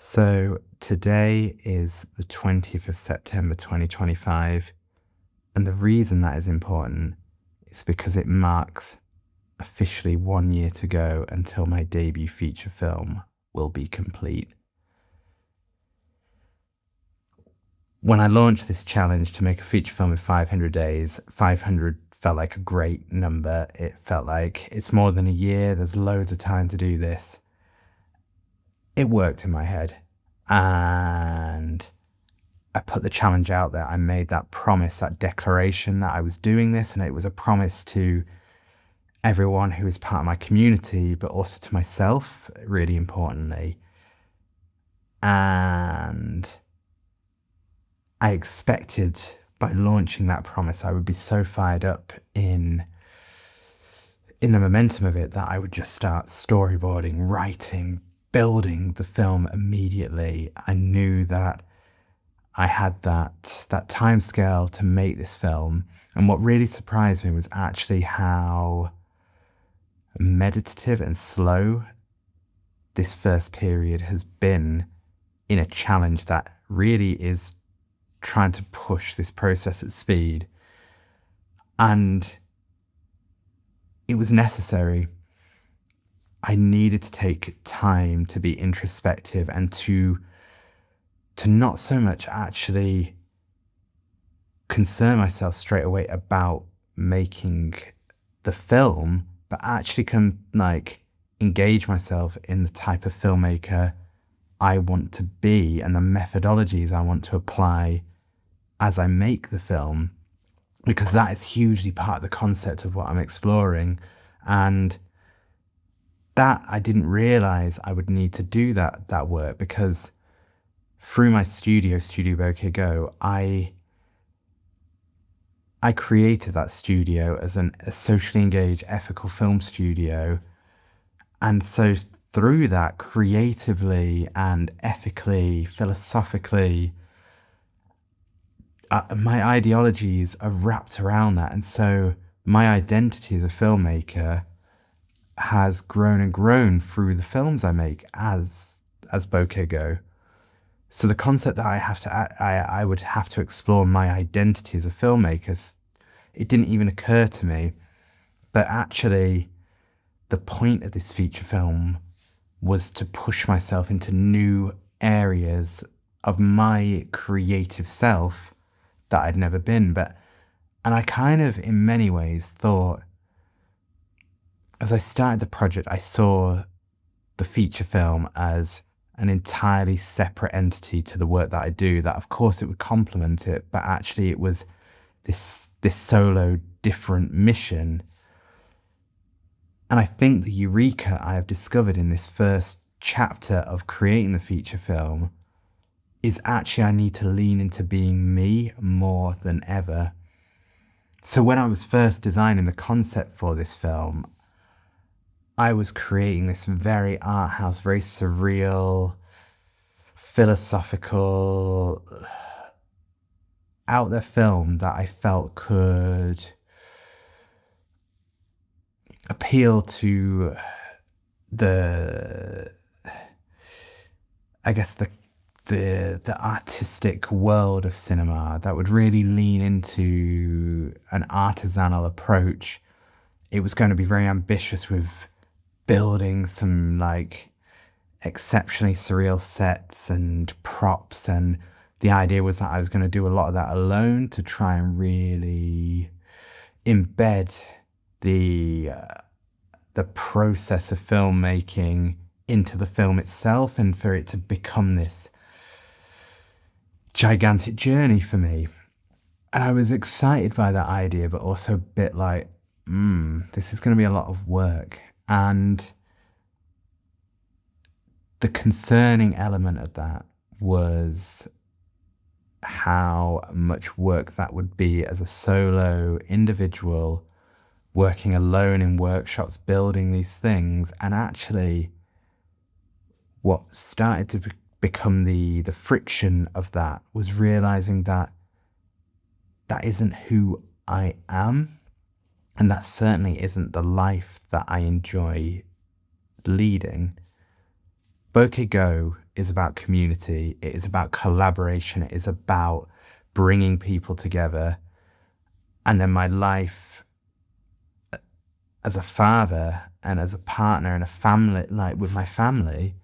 So today is the 20th of September 2025, and the reason that is important is because it marks officially 1 year to go until my debut feature film will be complete. When I launched this challenge to make a feature film in 500 days, 500 felt like a great number. It felt like it's more than a year, there's loads of time to do this. It worked in my head, and I put the challenge out there. I made that promise, that declaration that I was doing this, and it was a promise to everyone who is part of my community, but also to myself, really importantly. And I expected by launching that promise, I would be so fired up in the momentum of it that I would just start storyboarding, writing, building the film immediately. I knew that I had that time scale to make this film. And what really surprised me was actually how meditative and slow this first period has been in a challenge that really is trying to push this process at speed. And it was necessary. I needed to take time to be introspective and to not so much actually concern myself straight away about making the film, but actually engage myself in the type of filmmaker I want to be and the methodologies I want to apply as I make the film, because that is hugely part of the concept of what I'm exploring. And that I didn't realize I would need to do that work, because through my Studio Bokeh Go, I created that studio as a socially engaged, ethical film studio. And so through that, creatively and ethically, philosophically, my ideologies are wrapped around that. And so my identity as a filmmaker has grown and grown through the films I make as Bokeh Go. So the concept that I would have to explore my identity as a filmmaker, it didn't even occur to me. But actually, the point of this feature film was to push myself into new areas of my creative self that I'd never been. And I kind of, in many ways, thought, as I started the project, I saw the feature film as an entirely separate entity to the work that I do, that of course it would complement it, but actually it was this solo different mission. And I think the eureka I have discovered in this first chapter of creating the feature film is actually I need to lean into being me more than ever. So when I was first designing the concept for this film, I was creating this very art house, very surreal, philosophical, out there film that I felt could appeal to the artistic world of cinema, that would really lean into an artisanal approach. It was going to be very ambitious with building some exceptionally surreal sets and props, and the idea was that I was going to do a lot of that alone to try and really embed the process of filmmaking into the film itself, and for it to become this gigantic journey for me. And I was excited by that idea, but also a bit like, this is going to be a lot of work. And the concerning element of that was how much work that would be as a solo individual, working alone in workshops, building these things. And actually, what started to become the friction of that was realizing that that isn't who I am, and that certainly isn't the life that I enjoy leading. Bokeh Go is about community. It is about collaboration. It is about bringing people together. And then my life as a father and as a partner and a family, like with my family,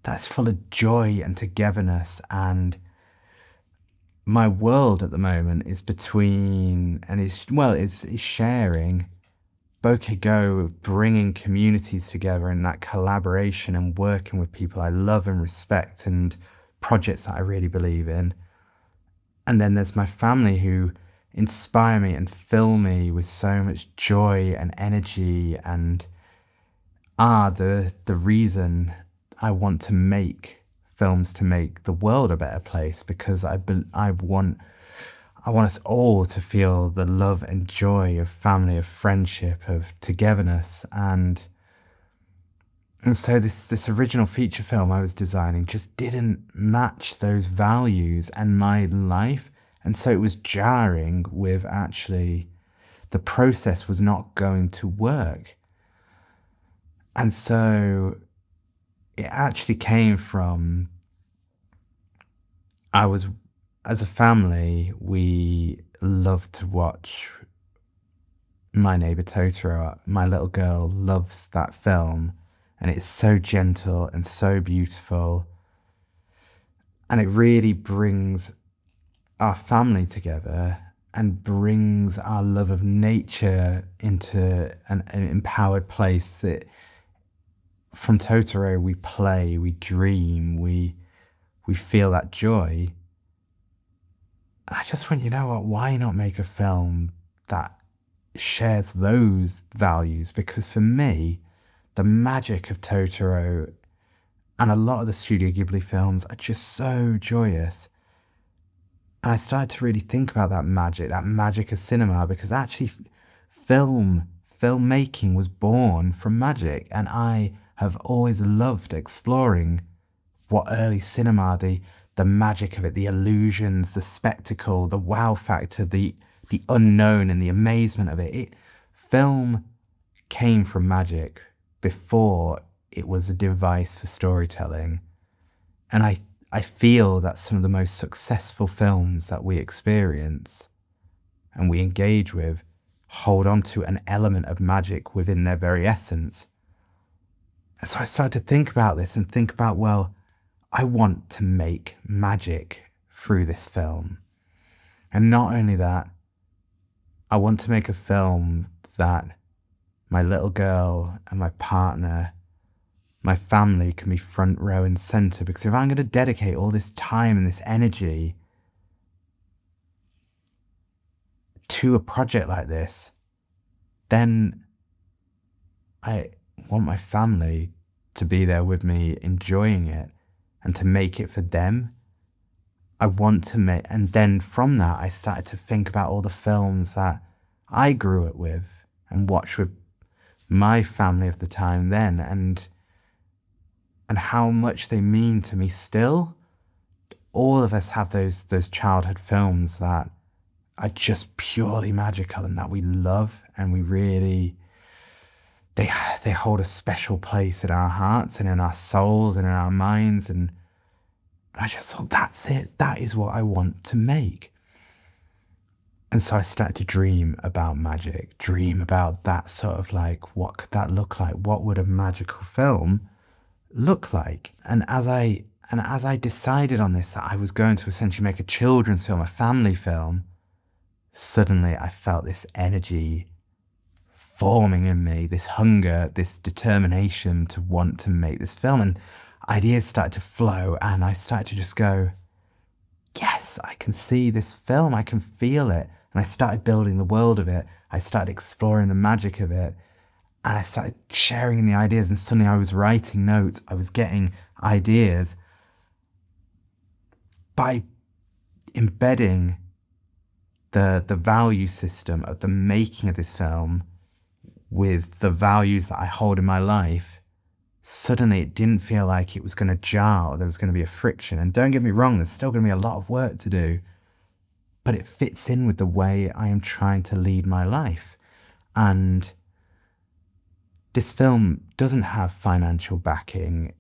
that's full of joy and togetherness. And my world at the moment is between, and is sharing Bokeh Go, bringing communities together and that collaboration and working with people I love and respect and projects that I really believe in. And then there's my family who inspire me and fill me with so much joy and energy and are the reason I want to make films, to make the world a better place, because I want us all to feel the love and joy of family, of friendship, of togetherness. And so this original feature film I was designing just didn't match those values and my life. And so it was jarring with actually the process was not going to work. And so it actually came from, as a family, we love to watch My Neighbor Totoro. My little girl loves that film, and it's so gentle and so beautiful. And it really brings our family together and brings our love of nature into an empowered place. That from Totoro we play, we dream, we feel that joy. And I just went, you know what, why not make a film that shares those values? Because for me, the magic of Totoro and a lot of the Studio Ghibli films are just so joyous. And I started to really think about that magic of cinema, because actually filmmaking was born from magic. And I have always loved exploring what early cinema, the magic of it, the illusions, the spectacle, the wow factor, the unknown and the amazement of it. Film came from magic before it was a device for storytelling. And I feel that some of the most successful films that we experience and we engage with hold on to an element of magic within their very essence. And so I started to think about this and think about, well, I want to make magic through this film. And not only that, I want to make a film that my little girl and my partner, my family can be front row and center. Because if I'm going to dedicate all this time and this energy to a project like this, then I want my family to be there with me enjoying it and to make it for them. I want to make, and then from that, I started to think about all the films that I grew up with and watched with my family of the time then, and how much they mean to me still. All of us have those childhood films that are just purely magical and that we love, and we really, they hold a special place in our hearts and in our souls and in our minds. And I just thought, that's it. That is what I want to make. And so I started to dream about magic, dream about that sort of like, what could that look like? What would a magical film look like? And as I decided on this, that I was going to essentially make a children's film, a family film, suddenly I felt this energy forming in me, this hunger, this determination to want to make this film. And ideas started to flow, and I started to just go, yes, I can see this film, I can feel it. And I started building the world of it. I started exploring the magic of it. And I started sharing the ideas, and suddenly I was writing notes. I was getting ideas by embedding the value system of the making of this film with the values that I hold in my life. Suddenly it didn't feel like it was going to jar or there was going to be a friction. And don't get me wrong, there's still going to be a lot of work to do, but it fits in with the way I am trying to lead my life. And this film doesn't have financial backing.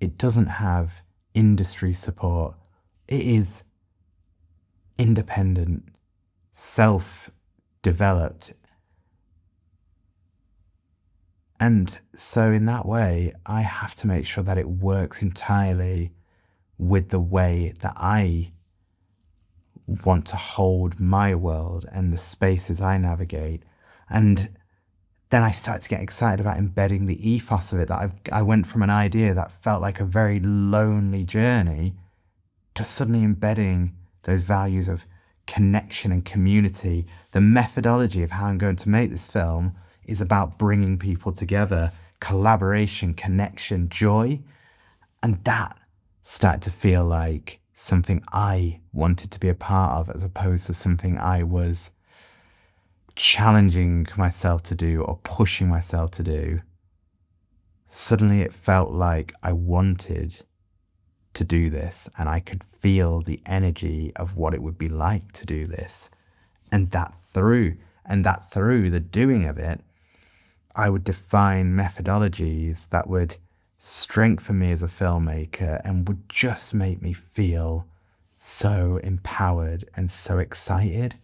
It doesn't have industry support. It is independent, self-developed. And so in that way, I have to make sure that it works entirely with the way that I want to hold my world and the spaces I navigate. And then I started to get excited about embedding the ethos of it, that I went from an idea that felt like a very lonely journey to suddenly embedding those values of connection and community. The methodology of how I'm going to make this film is about bringing people together, collaboration, connection, joy. And that started to feel like something I wanted to be a part of, as opposed to something I was challenging myself to do or pushing myself to do. Suddenly it felt like I wanted to do this, and I could feel the energy of what it would be like to do this. And that through the doing of it, I would define methodologies that would strengthen me as a filmmaker and would just make me feel so empowered and so excited.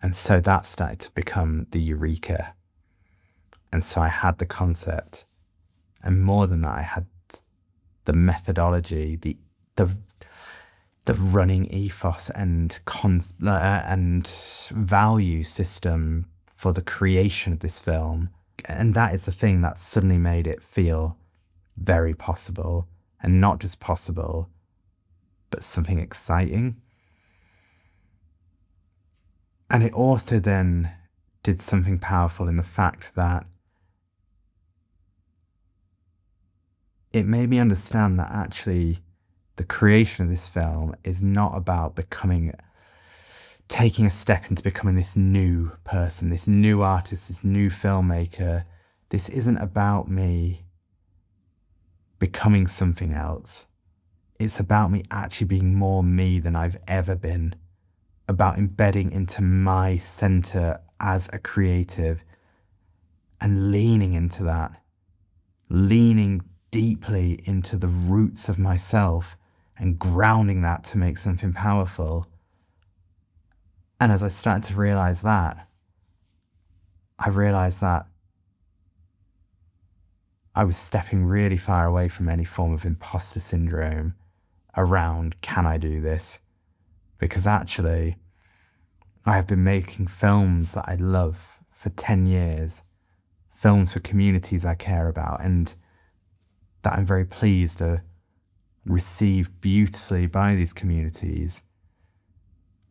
And so that started to become the Eureka. And so I had the concept, and more than that, I had the methodology, the running ethos and value system for the creation of this film. And that is the thing that suddenly made it feel very possible, and not just possible, but something exciting. And it also then did something powerful in the fact that it made me understand that actually the creation of this film is not about taking a step into becoming this new person, this new artist, this new filmmaker. This isn't about me becoming something else. It's about me actually being more me than I've ever been, about embedding into my center as a creative and leaning into that, leaning deeply into the roots of myself and grounding that to make something powerful. And as I started to realize that, I realized that I was stepping really far away from any form of imposter syndrome around, can I do this? Because actually, I have been making films that I love for 10 years, films for communities I care about, and that I'm very pleased are received beautifully by these communities.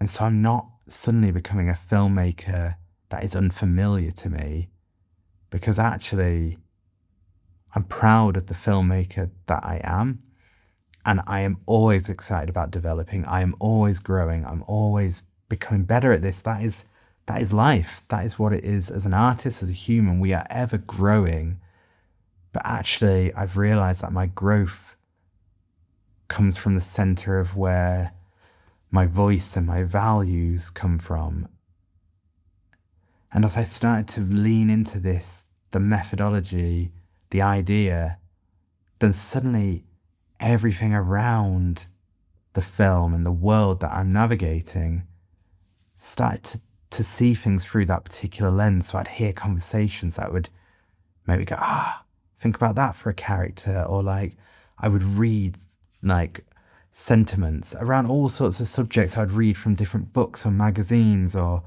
And so I'm not suddenly becoming a filmmaker that is unfamiliar to me, because actually I'm proud of the filmmaker that I am, and I am always excited about developing. I am always growing. I'm always becoming better at this. That is life. That is what it is as an artist, as a human. We are ever growing. But actually, I've realized that my growth comes from the center of where my voice and my values come from. And as I started to lean into this, the methodology, the idea, then suddenly everything around the film and the world that I'm navigating started to see things through that particular lens. So I'd hear conversations that would make me go, think about that for a character. Or like, I would read like sentiments around all sorts of subjects I'd read from different books or magazines or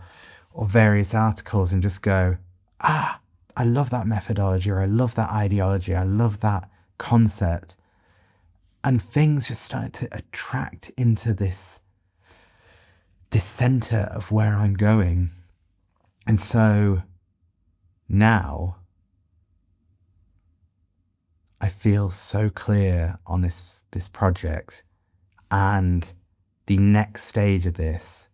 various articles, and just go, I love that methodology, or I love that ideology, I love that concept. And things just started to attract into this center of where I'm going. And so now I feel so clear on this project, and the next stage of this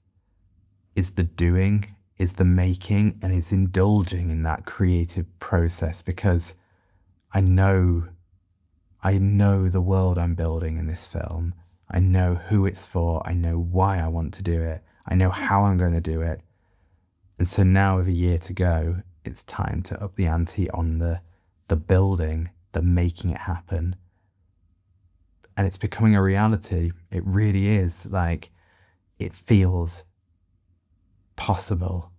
is the doing, is the making, and is indulging in that creative process, because I know the world I'm building in this film. I know who it's for. I know why I want to do it. I know how I'm going to do it. And so now, with a year to go, it's time to up the ante on the building, than making it happen. And it's becoming a reality. It really is. Like, it feels possible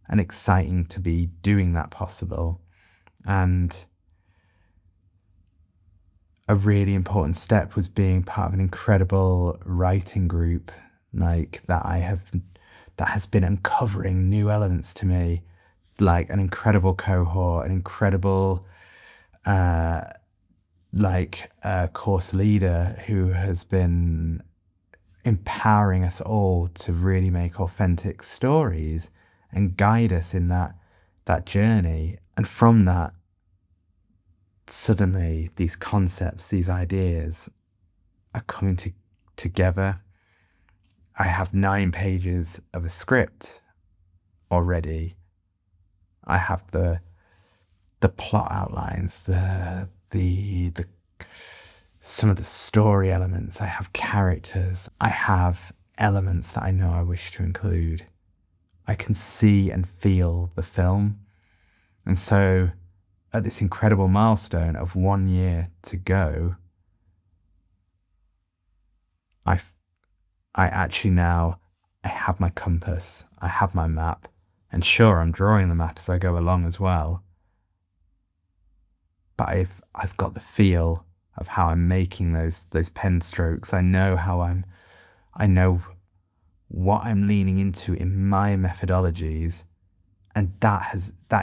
and exciting to be doing that possible. And a really important step was being part of an incredible writing group, like that has been uncovering new elements to me, like an incredible cohort, an incredible course leader who has been empowering us all to really make authentic stories and guide us in that journey. And from that, suddenly these concepts, these ideas are coming together. I have 9 pages of a script already. I have the plot outlines, the some of the story elements. I have characters. I have elements that I know I wish to include. I can see and feel the film. And so at this incredible milestone of 1 year to go, I actually now, I have my compass, I have my map, and sure, I'm drawing the map as I go along as well. But I've got the feel of how I'm making those pen strokes. I know what I'm leaning into in my methodologies. And that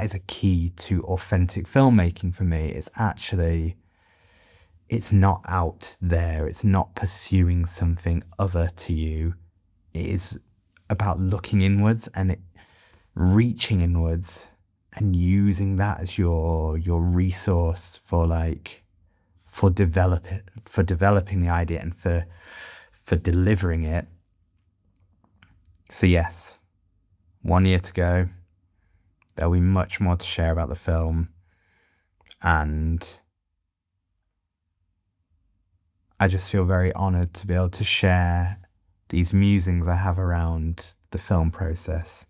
is a key to authentic filmmaking for me. It's not out there. It's not pursuing something other to you. It is about looking inwards and reaching inwards and using that as your resource for developing the idea and for delivering it. So yes, 1 year to go. There'll be much more to share about the film, and I just feel very honoured to be able to share these musings I have around the film process.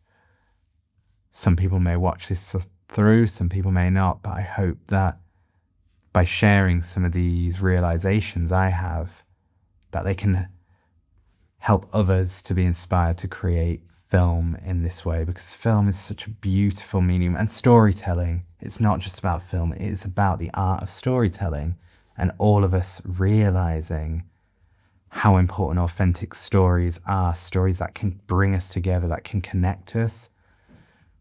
Some people may watch this through, some people may not, but I hope that by sharing some of these realizations I have, that they can help others to be inspired to create film in this way, because film is such a beautiful medium, and storytelling. It's not just about film, it is about the art of storytelling, and all of us realizing how important authentic stories are, stories that can bring us together, that can connect us.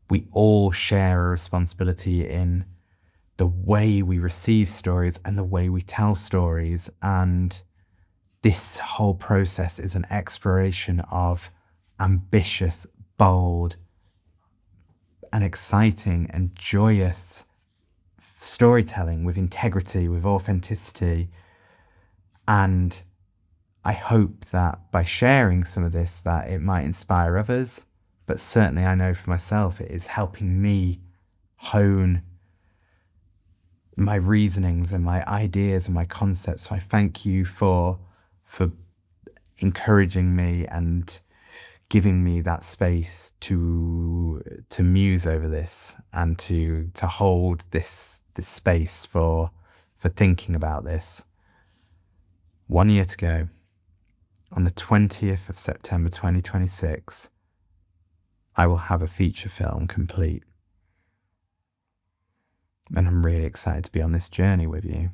We all share a responsibility in the way we receive stories and the way we tell stories, and this whole process is an exploration of ambitious, bold, and exciting and joyous storytelling with integrity, with authenticity. And I hope that by sharing some of this, that it might inspire others. But certainly I know for myself, it is helping me hone my reasonings and my ideas and my concepts. So I thank you for encouraging me and giving me that space to muse over this and to hold this space for thinking about this. 1 year to go. On the 20th of September 2026, I will have a feature film complete. And I'm really excited to be on this journey with you.